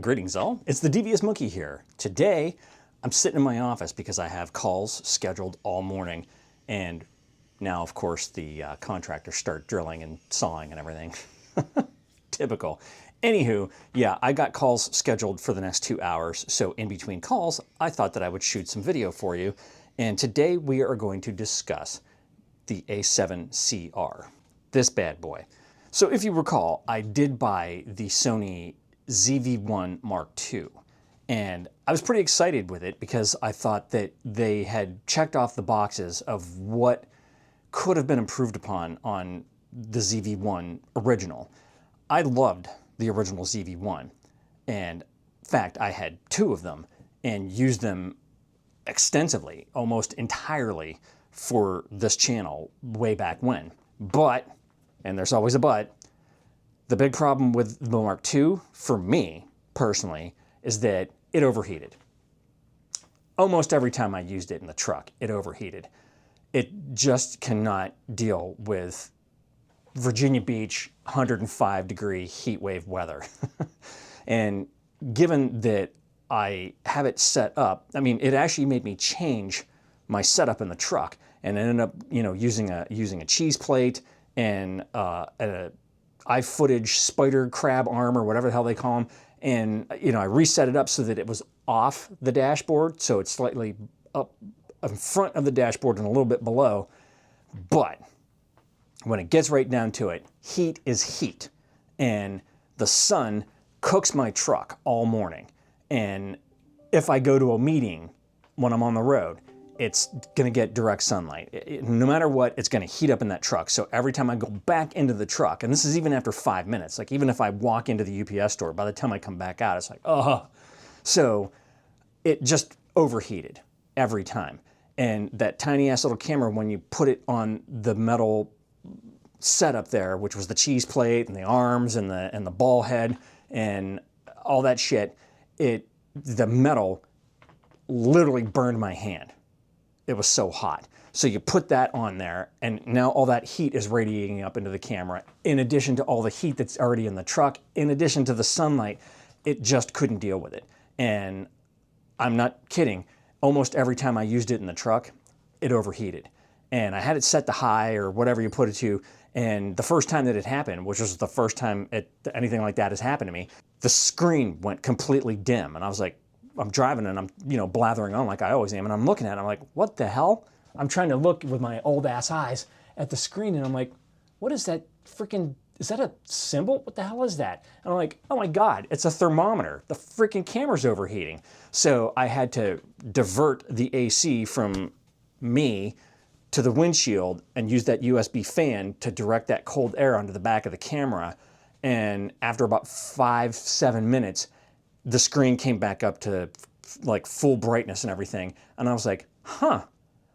Greetings all, it's the Devious Monkey here. Today, I'm sitting in my office because I have calls scheduled all morning, and now of course the contractors start drilling and sawing and everything. Typical. Anywho, yeah, I got calls scheduled for the next 2 hours, so in between calls, I thought that I would shoot some video for you, and today we are going to discuss the A7CR, this bad boy. So if you recall, I did buy the Sony ZV-1 Mark II, and I was pretty excited with it because I thought that they had checked off the boxes of what could have been improved upon on the ZV-1 original. I loved the original ZV-1, and in fact I had 2 of them and used them extensively, almost entirely for this channel way back when. But, and there's always a but, the big problem with the Mark II, for me personally, is that it overheated. Almost every time I used it in the truck, it overheated. It just cannot deal with Virginia Beach 105-degree heat wave weather. And given that I have it set up, I mean, it actually made me change my setup in the truck, and I ended up, using a cheese plate and a iFootage spider crab arm or whatever the hell they call them, and I reset it up so that it was off the dashboard, so it's slightly up in front of the dashboard and a little bit below. But when it gets right down to it, heat is heat, and the sun cooks my truck all morning. And if I go to a meeting when I'm on the road, it's gonna get direct sunlight. No matter what, it's gonna heat up in that truck. So every time I go back into the truck, and this is even after 5 minutes, like even if I walk into the UPS store, by the time I come back out, it's like, oh. So it just overheated every time. And that tiny ass little camera, when you put it on the metal setup there, which was the cheese plate and the arms and the ball head and all that shit, the metal literally burned my hand. It was so hot. So you put that on there, and now all that heat is radiating up into the camera, in addition to all the heat that's already in the truck, in addition to the sunlight. It just couldn't deal with it. And I'm not kidding, almost every time I used it in the truck, it overheated. And I had it set to high or whatever you put it to, and the first time that it happened, which was the first time anything like that has happened to me, the screen went completely dim, and I was like, I'm driving and I'm, blathering on like I always am, and I'm looking at it, I'm like, what the hell? I'm trying to look with my old ass eyes at the screen, and I'm like, what is that freaking, is that a symbol? What the hell is that? And I'm like, oh my God, it's a thermometer. The freaking camera's overheating. So I had to divert the AC from me to the windshield and use that USB fan to direct that cold air onto the back of the camera. And after about 5-7 minutes, the screen came back up to like full brightness and everything. And I was like, huh,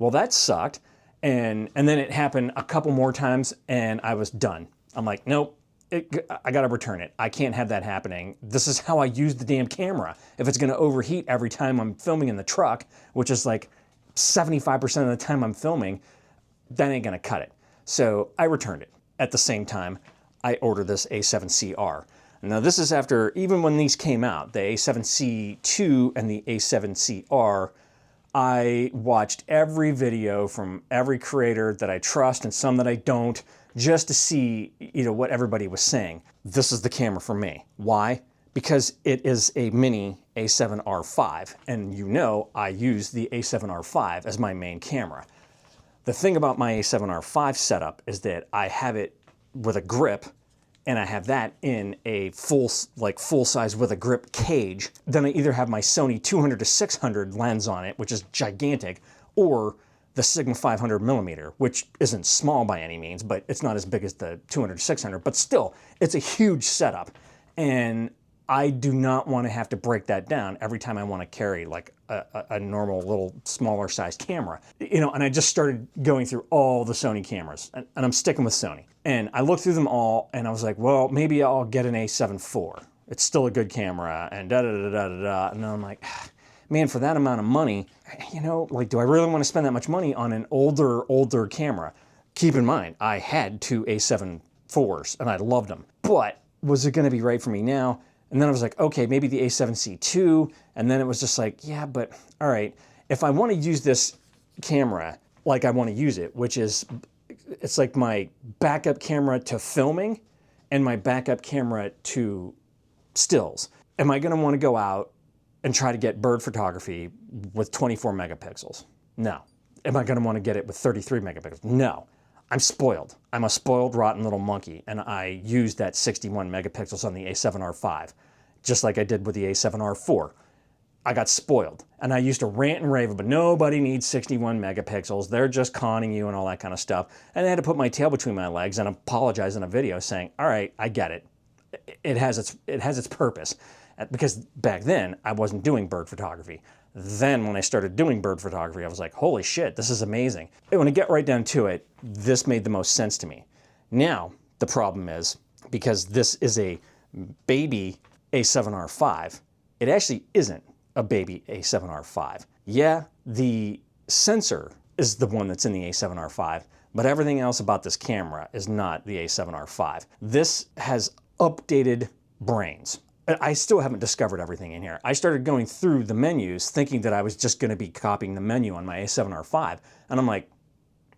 well that sucked. And then it happened a couple more times and I was done. I'm like, nope, I gotta return it. I can't have that happening. This is how I use the damn camera. If it's gonna overheat every time I'm filming in the truck, which is like 75% of the time I'm filming, that ain't gonna cut it. So I returned it. At the same time, I ordered this A7CR. Now this is after, even when these came out, the A7C2 and the A7CR, I watched every video from every creator that I trust and some that I don't, just to see, what everybody was saying. This is the camera for me. Why? Because it is a mini A7R5, and I use the A7R5 as my main camera. The thing about my A7R5 setup is that I have it with a grip, and I have that in a full-size with a grip cage. Then I either have my Sony 200-600 lens on it, which is gigantic, or the Sigma 500mm, which isn't small by any means, but it's not as big as the 200-600, but still, it's a huge setup. And I do not want to have to break that down every time I want to carry like a normal little smaller sized camera. And I just started going through all the Sony cameras, and I'm sticking with Sony. And I looked through them all and I was like, well, maybe I'll get an A7 IV. It's still a good camera, and da-da-da-da-da-da. And then I'm like, man, for that amount of money, do I really want to spend that much money on an older camera? Keep in mind, I had 2 A7 IVs and I loved them. But was it going to be right for me now? And then I was like, okay, maybe the A7C too. And then it was just like, yeah, but all right, if I want to use this camera like I want to use it, which is, it's like my backup camera to filming and my backup camera to stills. Am I going to want to go out and try to get bird photography with 24 megapixels? No. Am I going to want to get it with 33 megapixels? No. I'm spoiled. I'm a spoiled, rotten little monkey, and I used that 61 megapixels on the A7R5, just like I did with the A7R4. I got spoiled, and I used to rant and rave, but nobody needs 61 megapixels. They're just conning you and all that kind of stuff. And I had to put my tail between my legs and apologize in a video saying, all right, I get it. It has its purpose. Because back then, I wasn't doing bird photography. Then when I started doing bird photography, I was like, holy shit, this is amazing. And when I get right down to it, this made the most sense to me. Now, the problem is, because this is a baby A7R5, it actually isn't a baby A7R5. Yeah, the sensor is the one that's in the A7R5, but everything else about this camera is not the A7R5. This has updated brains. I still haven't discovered everything in here. I started going through the menus thinking that I was just going to be copying the menu on my A7R5. And I'm like,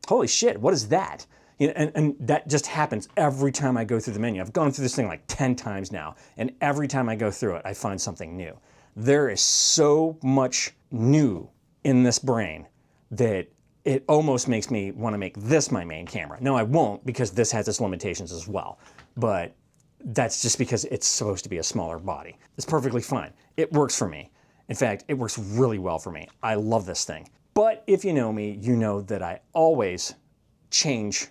holy shit, what is that? You know, and that just happens every time I go through the menu. I've gone through this thing like 10 times now. And every time I go through it, I find something new. There is so much new in this brain that it almost makes me want to make this my main camera. No, I won't, because this has its limitations as well. But that's just because it's supposed to be a smaller body. It's perfectly fine. It works for me. In fact, it works really well for me. I love this thing. But if you know me, you know that I always change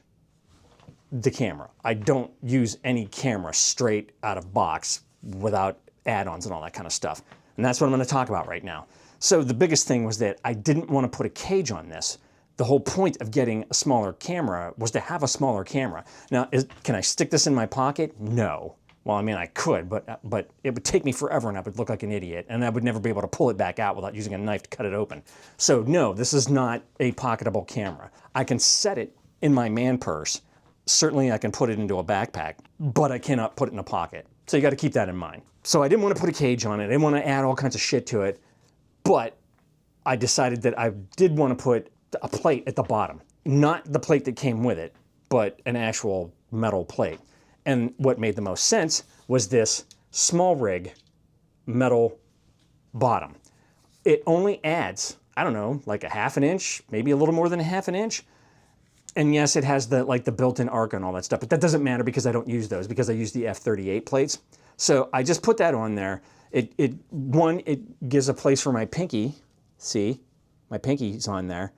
the camera. I don't use any camera straight out of box without add-ons and all that kind of stuff. And that's what I'm going to talk about right now. So the biggest thing was that I didn't want to put a cage on this. The whole point of getting a smaller camera was to have a smaller camera. Now, can I stick this in my pocket? No. Well, I mean, I could, but it would take me forever and I would look like an idiot, and I would never be able to pull it back out without using a knife to cut it open. So no, this is not a pocketable camera. I can set it in my man purse. Certainly I can put it into a backpack, but I cannot put it in a pocket. So you got to keep that in mind. So I didn't want to put a cage on it. I didn't want to add all kinds of shit to it, but I decided that I did want to put a plate at the bottom. Not the plate that came with it, but an actual metal plate. And what made the most sense was this small rig metal bottom. It only adds, I don't know, like a half an inch, maybe a little more than a half an inch. And yes, it has the built-in arc and all that stuff, but that doesn't matter because I don't use those, because I use the F38 plates. So I just put that on there. It gives a place for my pinky. See, my pinky's on there.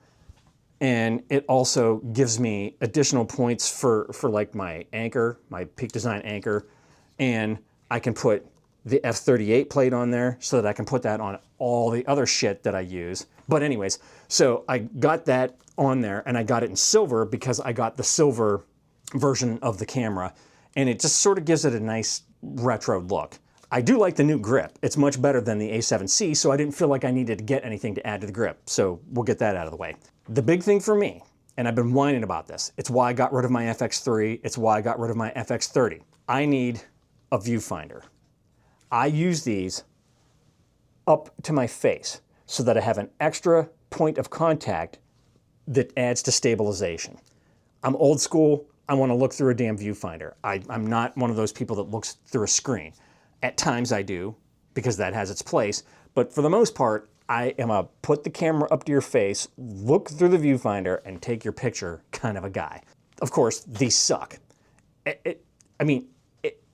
And it also gives me additional points for like my anchor, my Peak Design anchor. And I can put the F38 plate on there so that I can put that on all the other shit that I use. But anyways, so I got that on there, and I got it in silver because I got the silver version of the camera. And it just sort of gives it a nice retro look. I do like the new grip. It's much better than the A7C, so I didn't feel like I needed to get anything to add to the grip. So we'll get that out of the way. The big thing for me, and I've been whining about this, it's why I got rid of my FX3, it's why I got rid of my FX30. I need a viewfinder. I use these up to my face so that I have an extra point of contact that adds to stabilization. I'm old school. I want to look through a damn viewfinder. I'm not one of those people that looks through a screen. At times I do, because that has its place, but for the most part, I am a put the camera up to your face, look through the viewfinder, and take your picture kind of a guy. Of course, these suck. It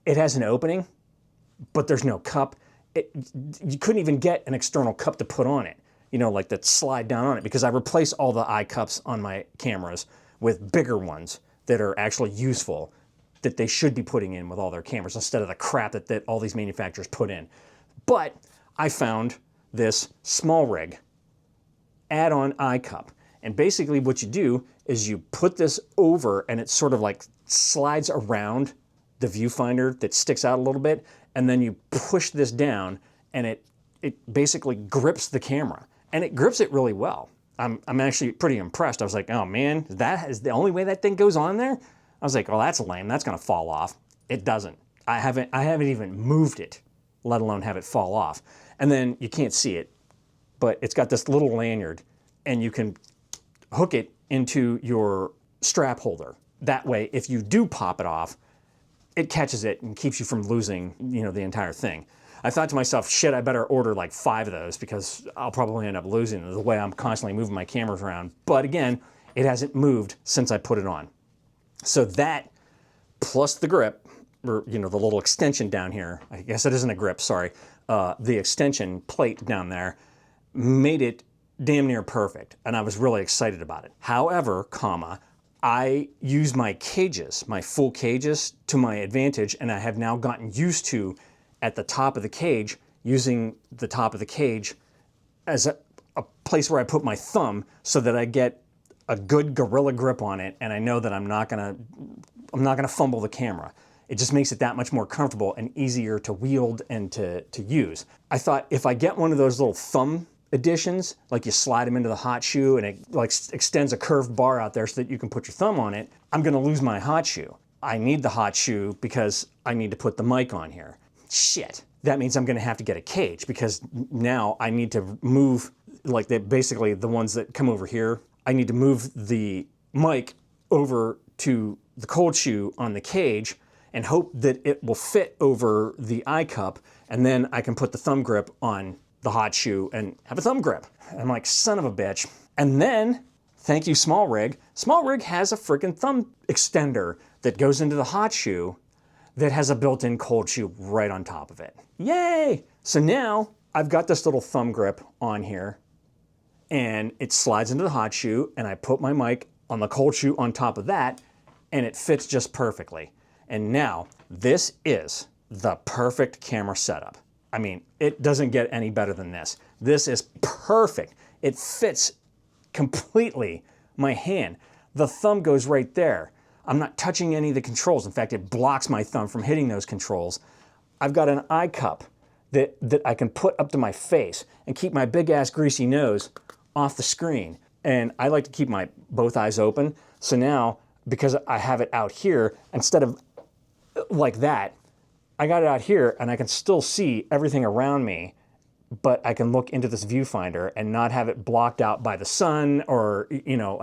has an opening, but there's no cup. You couldn't even get an external cup to put on it, you know, like that slide down on it, because I replaced all the eye cups on my cameras with bigger ones that are actually useful, that they should be putting in with all their cameras instead of the crap that all these manufacturers put in. But I found this small rig add-on eye cup. And basically what you do is you put this over, and it sort of like slides around the viewfinder that sticks out a little bit, and then you push this down, and it basically grips the camera. And it grips it really well. I'm actually pretty impressed. I was like, oh man, that is the only way that thing goes on there? I was like, oh, that's lame. That's gonna fall off. It doesn't. I haven't even moved it let alone have it fall off. And then you can't see it, but it's got this little lanyard and you can hook it into your strap holder. That way, if you do pop it off, it catches it and keeps you from losing, you know, the entire thing. I thought to myself, shit, I better order like 5 of those because I'll probably end up losing them the way I'm constantly moving my cameras around. But again, it hasn't moved since I put it on. So that plus the grip, or you know, the little extension down here, I guess it isn't a grip, sorry, the extension plate down there made it damn near perfect, and I was really excited about it. However, comma, I use my cages, my full cages, to my advantage, and I have now gotten used to, at the top of the cage, using the top of the cage as a place where I put my thumb so that I get a good gorilla grip on it, and I know that I'm not gonna fumble the camera. It just makes it that much more comfortable and easier to wield and to use. I thought if I get one of those little thumb additions, like you slide them into the hot shoe and it like extends a curved bar out there so that you can put your thumb on it, I'm gonna lose my hot shoe. I need the hot shoe because I need to put the mic on here. Shit, that means I'm gonna have to get a cage because now I need to move, like basically the ones that come over here, I need to move the mic over to the cold shoe on the cage and hope that it will fit over the eye cup, and then I can put the thumb grip on the hot shoe and have a thumb grip. I'm like, son of a bitch. And then, thank you Small Rig, Small Rig has a freaking thumb extender that goes into the hot shoe that has a built-in cold shoe right on top of it. Yay! So now I've got this little thumb grip on here and it slides into the hot shoe and I put my mic on the cold shoe on top of that and it fits just perfectly. And now this is the perfect camera setup. I mean, it doesn't get any better than this. This is perfect. It fits completely my hand. The thumb goes right there. I'm not touching any of the controls. In fact, it blocks my thumb from hitting those controls. I've got an eye cup that I can put up to my face and keep my big ass greasy nose off the screen. And I like to keep my both eyes open. So now, because I have it out here, instead of like that, I got it out here and I can still see everything around me, but I can look into this viewfinder and not have it blocked out by the sun or, you know,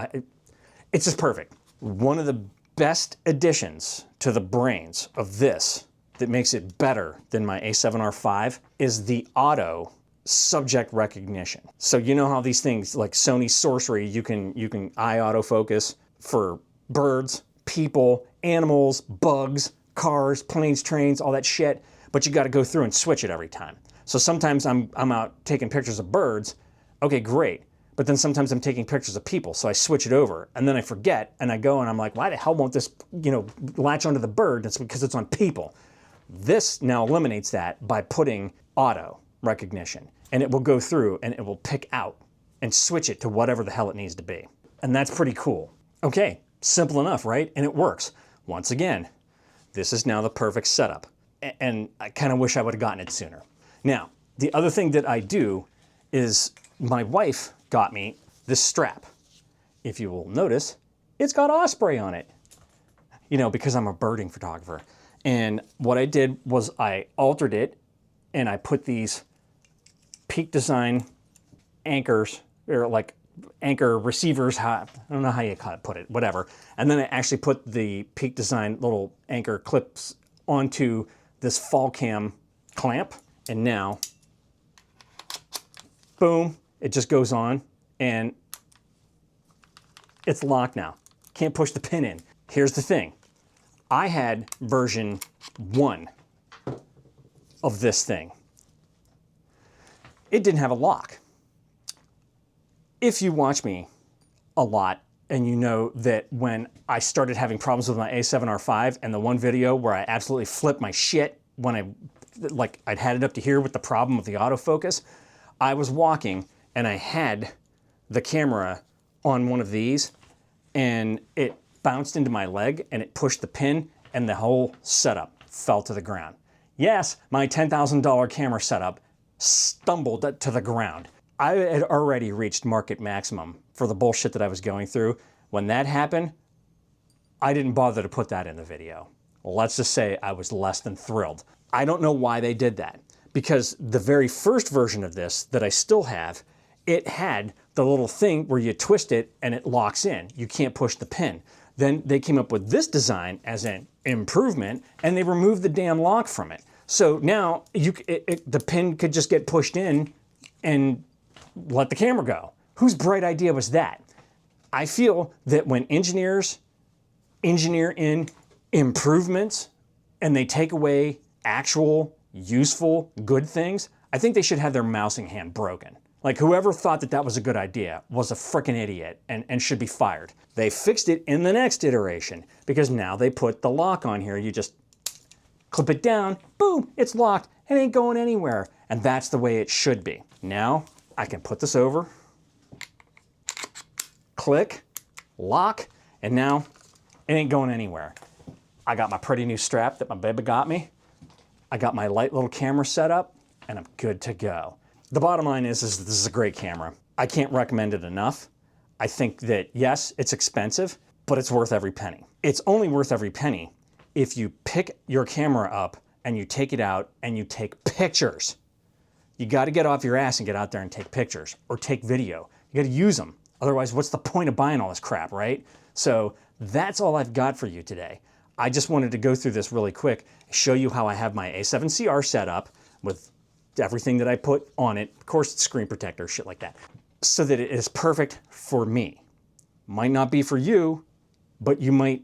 it's just perfect. One of the best additions to the brains of this that makes it better than my A7R5 is the auto subject recognition. So you know how these things like Sony Sorcery, you can eye autofocus for birds, people, animals, bugs, cars, planes, trains, all that shit, but you got to go through and switch it every time. So sometimes I'm out taking pictures of birds, okay, great, but then sometimes I'm taking pictures of people, so I switch it over, and then I forget, and I go and I'm like, why the hell won't this, you know, latch onto the bird? That's because it's on people. This now eliminates that by putting auto recognition, and it will go through and it will pick out and switch it to whatever the hell it needs to be. And that's pretty cool. Okay, simple enough, right? And it works. Once again, this is now the perfect setup. And I kind of wish I would have gotten it sooner. Now, the other thing that I do is my wife got me this strap. If you will notice, it's got Osprey on it. You know, because I'm a birding photographer. And what I did was I altered it and I put these Peak Design anchors, or like anchor receivers, I don't know how you put it, whatever. And then I actually put the Peak Design little anchor clips onto this fall cam clamp. And now, boom, it just goes on and it's locked now. Can't push the pin in. Here's the thing. I had version 1 of this thing. It didn't have a lock. If you watch me a lot and you know that when I started having problems with my A7R5 and the one video where I absolutely flipped my shit when I'd had it up to here with the problem with the autofocus, I was walking and I had the camera on one of these and it bounced into my leg and it pushed the pin and the whole setup fell to the ground. Yes, my $10,000 camera setup stumbled to the ground. I had already reached market maximum for the bullshit that I was going through. When that happened, I didn't bother to put that in the video. Let's just say I was less than thrilled. I don't know why they did that, because the very first version of this that I still have, it had the little thing where you twist it and it locks in. You can't push the pin. Then they came up with this design as an improvement, and they removed the damn lock from it. So now the pin could just get pushed in and let the camera go. Whose bright idea was that? I feel that when engineers engineer in improvements and they take away actual, useful, good things, I think they should have their mousing hand broken. Like, whoever thought that that was a good idea was a frickin' idiot and should be fired. They fixed it in the next iteration because now they put the lock on here. You just clip it down, boom, it's locked. It ain't going anywhere. And that's the way it should be. Now I can put this over, click, lock, and now it ain't going anywhere. I got my pretty new strap that my baby got me. I got my light little camera set up, and I'm good to go. The bottom line is this is a great camera. I can't recommend it enough. I think that, yes, it's expensive, but it's worth every penny. It's only worth every penny if you pick your camera up and you take it out and you take pictures. You got to get off your ass and get out there and take pictures or take video. You got to use them. Otherwise, what's the point of buying all this crap, right? So that's all I've got for you today. I just wanted to go through this really quick, show you how I have my A7CR set up with everything that I put on it. Of course, it's screen protector, shit like that, so that it is perfect for me. Might not be for you, but you might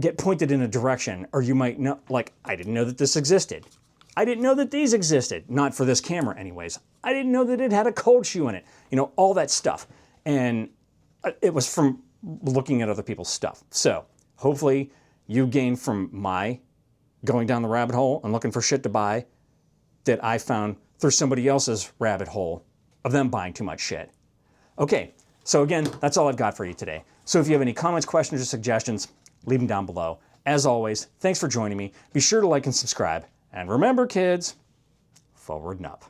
get pointed in a direction, or you might know, like, I didn't know that this existed. I didn't know that these existed. Not for this camera anyways. I didn't know that it had a cold shoe in it. You know, all that stuff. And it was from looking at other people's stuff. So hopefully you gain from my going down the rabbit hole and looking for shit to buy that I found through somebody else's rabbit hole of them buying too much shit. Okay, so again, that's all I've got for you today. So if you have any comments, questions, or suggestions, leave them down below. As always, thanks for joining me. Be sure to like and subscribe. And remember, kids, forward and up.